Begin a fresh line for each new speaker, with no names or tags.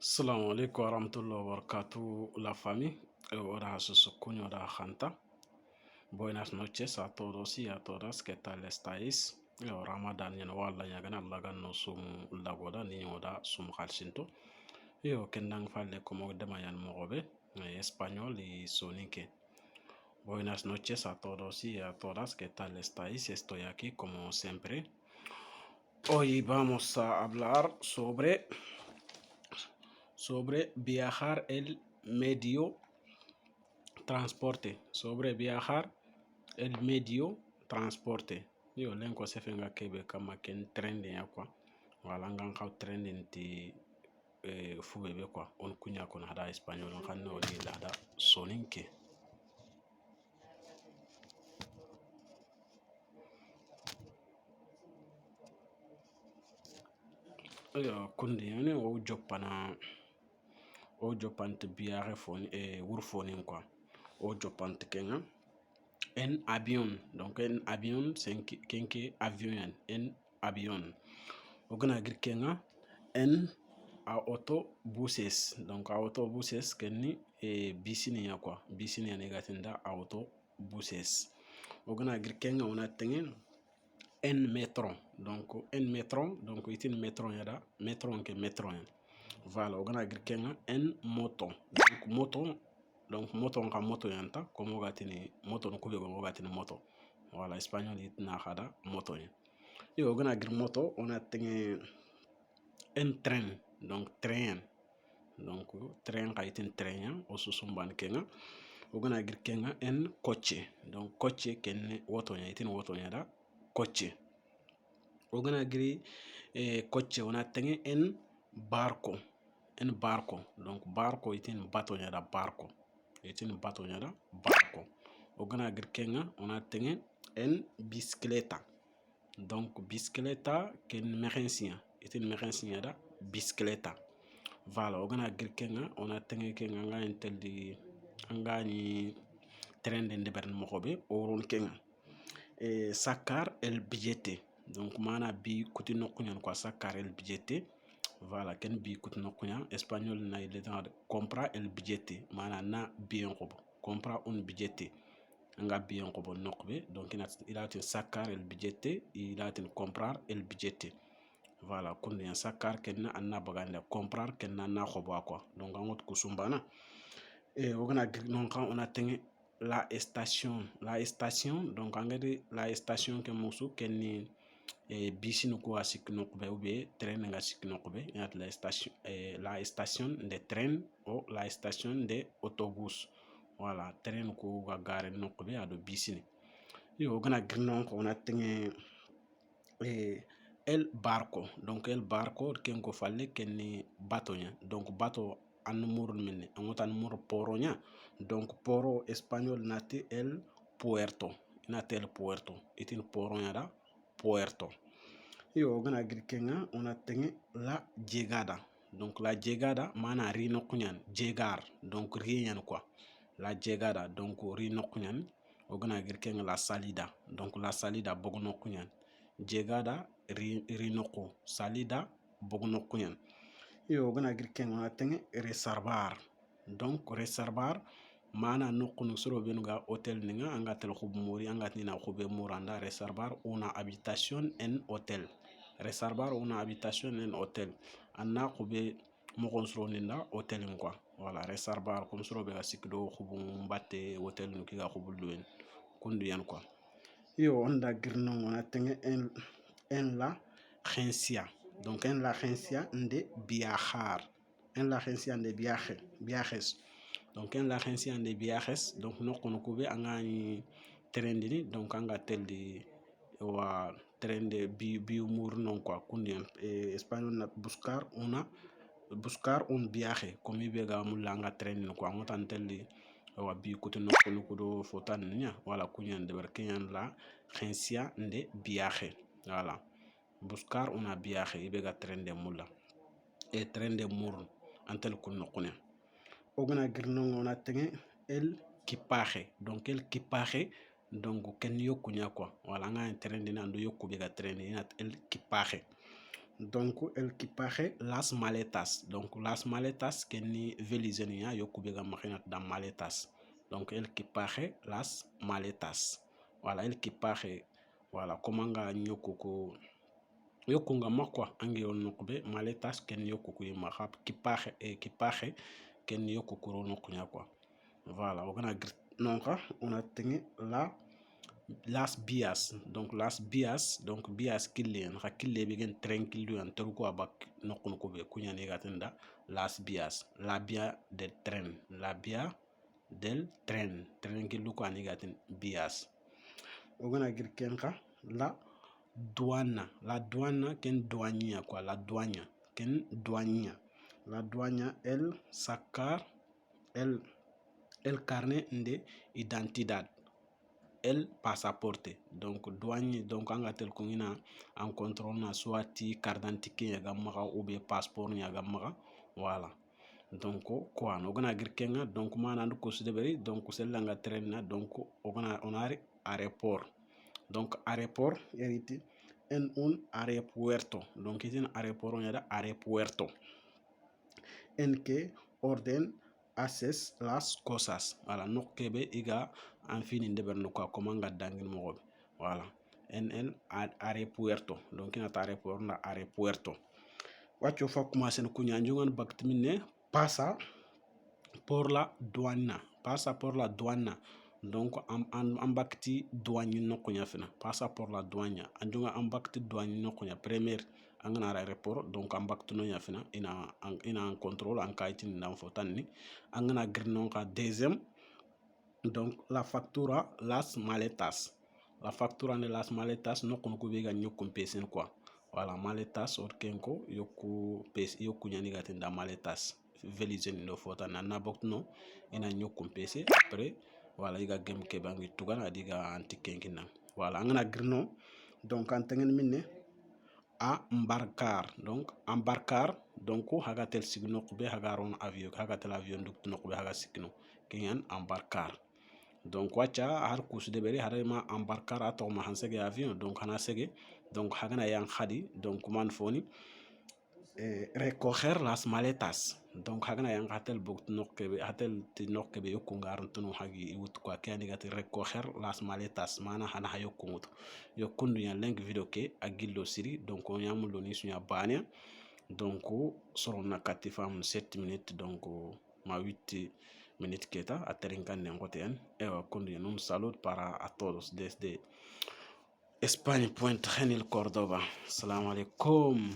Assalamu alaikum warahmatullahi wabarakatuh, la famille. Ahora susukunyo da Janta. Buenas noches a todos y a todas. ¿Qué tal estáis? Ramadan yan wala yagana lagan no sum lagoda ni oda sum khalsinto. Kendang falle como demayan mogobe español y sonique. Buenas noches a todos y a todas. ¿Qué tal estáis? Estoy aquí como siempre. Hoy vamos a hablar sobre viajar el medio transporte, sobre viajar el medio transporte. Yo lenko se fenga kebe kama ken trending ya kwa. Wala ngan kaw trending ti fubebe kwa. On kunya kon hada espagnol on kan no ni hada soninke. Yo kundi yani o jopante biare foni wurfoni kwa. O jopante kenga en avion. Donc en avion c'est kenke avion en avion. Ogana girkenga en autobuses. Donc autobuses kenni bisini ya quoi. Bisini ya negatinda autobuses. Ogana girkenga ona tengen en metro. Donc en metro, donc itin metro yada, metro ke metro ya. Voilà, ogana girkenga en moto. Donc moto nka moto yanta, comme gatini moto no kube go gatini moto. Voilà, espagnol itna hada moto ya. Yo ogana gir moto, ona tengen en train. Donc train. Donc train ka itin train ya, o susumban kenga. Ogana gir kenga en coche. Donc coche kenne woto ya, itin woto ya da coche. Ogana giri coche ona tengen en barco. En barco. Donc barco itin bato ya da barco. Itin bato ya da barco. Ogana gir kenga ona tengen en bicicleta. Donc bicicleta ken mécanicien. Itin mécanicien da bicicleta. Voilà, ogana gir kenga ona tengen kenga nga intelli anga ni trende ndebern mokobe oron kenga. Sacar el billete. Donc mana bi kuti nokunyan quoi sacar el billete. Voilà, ken bi kuti nokunyan espagnol na il est compra el billete. Mana na bien kobo. Compra un billete. Anga bien kobo nokbe. Donc il a été sacar el billete, il a été comprar el billete. Voilà, kunden sacar kenna anna baganda comprar kenna na kobo quoi. Donc angot kusumbana. Ogana non kan on a tengi la station donc angadi la station ke musu kenni bisi no ko asik no ko be train nga sik no ko be la station de train ou la station de autobus. Voilà, train ko ga gare no ko be ado bisi ni. Yo ogana non ko on a tengi el barco. Donc el barco ken ko falle kenni bateau nya. Donc bateau an mur minne an mur poro nya. Donc poro espagnol nati el puerto. Nati el puerto. Itin poro nya da puerto. Yo gana girkenga on a tengi la llegada. Donc la llegada mana rino kunyan llegar. Donc rien quoi. La llegada donc rino kunyan. Ogana girkenga la salida. Donc la salida bogno kunyan. Llegada rinoko salida bogno kunyan. Yo gana girken on a tengi reservar. Donc reservar mana nokunu soro benuga hotel ninga anga tel khub muri anga nina khube muranda reservar una habitation en hotel. Reservar una habitation en hotel. Anna khube mo soro ninda hotel quoi. Voilà, reservar comme soro be sikdo khubum batte hotel no kiga khubul duen kundu yan quoi. Yo onda girnon on a tengi en la agencia. Donc en la agencia de viajar. En la agencia de viajes. Donc en la agencia de viajes. Donc no konokube anga ni trendini. Donc anga tel de wa trende biumur non quoi. Kundi espagnol na buscar un viaje. Comme ibega mulanga trendini quoi. Ngotan tel de wa bi kuti no konokudo fotan nya. Voilà kunyan de berkenyan la agencia de viaje. Voilà. Buscar una viaje ibega trende mula trende mur antel kunno kunya ogana girnon on a tengi el equipaje. Donc el equipaje donc ken yokunya quoi. Voilà nga trende nando yokku bega trende nat el equipaje. donc el equipaje las maletas, donc las maletas keni velizenia yokubega makinat da maletas, donc el equipaje las maletas, voilà el equipaje, voilà komanga nyokuko yokunga makwa ange on nokbe maletas ken yokuku yimahab equipaje ken yokukuro nokunya kwa, voilà ogana nonka ona tengi las bias, donc las bias, donc bias killen ha kille bigen tranquille en terko abak nokun ko be kunya negatenda las bias, la via del tren, la via del tren, tranquille ko negatin bias ogana kenka la douane ken douania quoi, la douane ken douania, la douane el sacar el carnet de identidad, el pasaporte, donc douane donc angatel ko ngina en contrôle na soit carte d'identité ya gamma ou bien passeport ya gamma, voilà donc quoi no gana kenga donc manandu ko sudeberi donc selanga train donc ogana onari aéroport, donc aéroport hérité en un aeropuerto, donc itin aeroporto ya aeropuerto en que orden haces las cosas, voilà no kebe iga en fini de berno quoi komanga dangin mo, voilà en el aeropuerto, donc ina aeroporto na aeropuerto wacho fa commencer ko nyanjongan baktimine pasa por la douane, donc ambakti douane no kunya fina pasa por la douane anjunga ambakti douane no kunya premier angana aéroport, donc ambakti no yafina ina en contrôle en kaitin nan fotanni angana grnon ka deuxième, donc la factura las maletas, la factura de las maletas no kono ko bega nyokum pesen quoi, voilà maletas or kenko yoku pes yoku nyani gatinda maletas velizeni no fota na bokno ina nyokum pese après voilà iga game ke bangi tugana diga anti kenkina, voilà angana grno donc antengen minne a embarcar donc hagatel signo be hagaron avion hagatel avion duk no be haga sikno kenyan embarcar, donc wacha har kus de beri harima embarcar ato ma hansege avion, donc hana sege donc hagana yang khadi donc man foni recoger las maletas, donc hagana yang hatel bok nokkebe hatel ti nokkebe yokungar tunu hagi wut kwa kani gati recoger las maletas mana hana hayokumut yokundu ya link video ke agillo siri, donc on yamulo ni sunya bania, donc sorona katifam 7 minutes, donc ma 8 minutes keta aterinkan nengoten kundu ya un saludo para a todos desde España, Puente Genil, Córdoba. Assalamu alaikum.